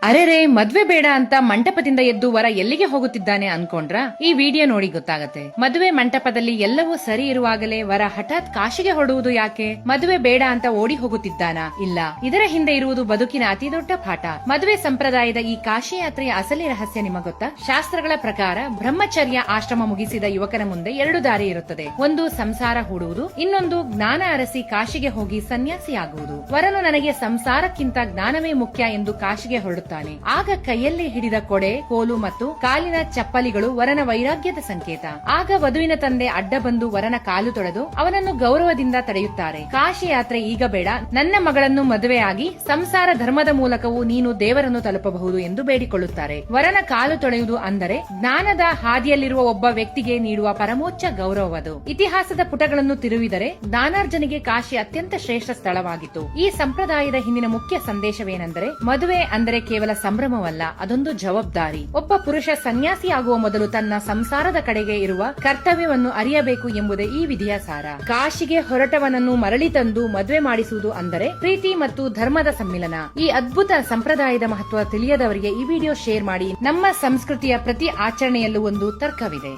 ಅರೆರೆ ಮದ್ವೆ ಬೇಡ ಅಂತ ಮಂಟಪದಿಂದ ಎದ್ದು ವರ ಎಲ್ಲಿಗೆ ಹೋಗುತ್ತಿದ್ದಾನೆ ಅನ್ಕೊಂಡ್ರ? ಈ ವಿಡಿಯೋ ನೋಡಿ ಗೊತ್ತಾಗತ್ತೆ. ಮದುವೆ ಮಂಟಪದಲ್ಲಿ ಎಲ್ಲವೂ ಸರಿ ಇರುವಾಗಲೇ ವರ ಹಠಾತ್ ಕಾಶಿಗೆ ಹೊರಡುವುದು ಯಾಕೆ? ಮದುವೆ ಬೇಡ ಅಂತ ಓಡಿ ಹೋಗುತ್ತಿದ್ದಾನ? ಇಲ್ಲ, ಇದರ ಹಿಂದೆ ಇರುವುದು ಬದುಕಿನ ಅತಿ ದೊಡ್ಡ ಪಾಠ. ಮದುವೆ ಸಂಪ್ರದಾಯದ ಈ ಕಾಶಿ ಯಾತ್ರೆಯ ಅಸಲಿ ರಹಸ್ಯ ನಿಮಗೆ ಗೊತ್ತಾ? ಶಾಸ್ತ್ರಗಳ ಪ್ರಕಾರ ಬ್ರಹ್ಮಚರ್ಯ ಆಶ್ರಮ ಮುಗಿಸಿದ ಯುವಕನ ಮುಂದೆ ಎರಡು ದಾರಿ ಇರುತ್ತದೆ. ಒಂದು ಸಂಸಾರ ಹೂಡುವುದು, ಇನ್ನೊಂದು ಜ್ಞಾನ ಅರಸಿ ಕಾಶಿಗೆ ಹೋಗಿ ಸನ್ಯಾಸಿಯಾಗುವುದು. ವರನು ನನಗೆ ಸಂಸಾರಕ್ಕಿಂತ ಜ್ಞಾನವೇ ಮುಖ್ಯ ಎಂದು ಕಾಶಿಗೆ ಹೊರಡುತ್ತಾನೆ. ಆಗ ಕೈಯಲ್ಲಿ ಹಿಡಿದ ಕೊಡೆ, ಕೋಲು ಮತ್ತು ಕಾಲಿನ ಚಪ್ಪಲಿಗಳು ವರನ ವೈರಾಗ್ಯದ ಸಂಕೇತ. ಆಗ ವಧುವಿನ ತಂದೆ ಅಡ್ಡ ಬಂದು ವರನ ಕಾಲು ತೊಳೆದು ಅವನನ್ನು ಗೌರವದಿಂದ ತಡೆಯುತ್ತಾರೆ. ಕಾಶಿ ಯಾತ್ರೆ ಈಗ ಬೇಡ, ನನ್ನ ಮಗಳನ್ನು ಮದುವೆಯಾಗಿ ಸಂಸಾರ ಧರ್ಮದ ಮೂಲಕವೂ ನೀನು ದೇವರನ್ನು ತಲುಪಬಹುದು ಎಂದು ಬೇಡಿಕೊಳ್ಳುತ್ತಾರೆ. ವರನ ಕಾಲು ತೊಳೆಯುವುದು ಅಂದರೆ ಜ್ಞಾನದ ಹಾದಿಯಲ್ಲಿರುವ ಒಬ್ಬ ವ್ಯಕ್ತಿಗೆ ನೀಡುವ ಪರಮೋಚ್ಚ ಗೌರವವದು. ಇತಿಹಾಸದ ಪುಟಗಳನ್ನು ತಿರುವಿದರೆ ಜ್ಞಾನಾರ್ಜನೆಗೆ ಕಾಶಿ ಅತ್ಯಂತ ಶ್ರೇಷ್ಠ ಸ್ಥಳವಾಗಿತ್ತು. ಈ ಸಂಪ್ರದಾಯದ ಹಿಂದಿನ ಮುಖ್ಯ ಸಂದೇಶವೇನೆಂದರೆ, ಮದುವೆ ಅಂದರೆ ಕೇವಲ ಸಂಭ್ರಮವಲ್ಲ, ಅದೊಂದು ಜವಾಬ್ದಾರಿ. ಒಬ್ಬ ಪುರುಷ ಸನ್ಯಾಸಿಯಾಗುವ ಮೊದಲು ತನ್ನ ಸಂಸಾರದ ಕಡೆಗೆ ಇರುವ ಕರ್ತವ್ಯವನ್ನು ಅರಿಯಬೇಕು ಎಂಬುದೇ ಈ ವಿಧಿಯ ಸಾರ. ಕಾಶಿಗೆ ಹೊರಟವನನ್ನು ಮರಳಿ ತಂದು ಮದುವೆ ಮಾಡಿಸುವುದು ಅಂದರೆ ಪ್ರೀತಿ ಮತ್ತು ಧರ್ಮದ ಸಮ್ಮಿಲನ. ಈ ಅದ್ಭುತ ಸಂಪ್ರದಾಯದ ಮಹತ್ವ ತಿಳಿಯದವರಿಗೆ ಈ ವಿಡಿಯೋ ಶೇರ್ ಮಾಡಿ. ನಮ್ಮ ಸಂಸ್ಕೃತಿಯ ಪ್ರತಿ ಆಚರಣೆಯಲ್ಲೂ ಒಂದು ತರ್ಕವಿದೆ.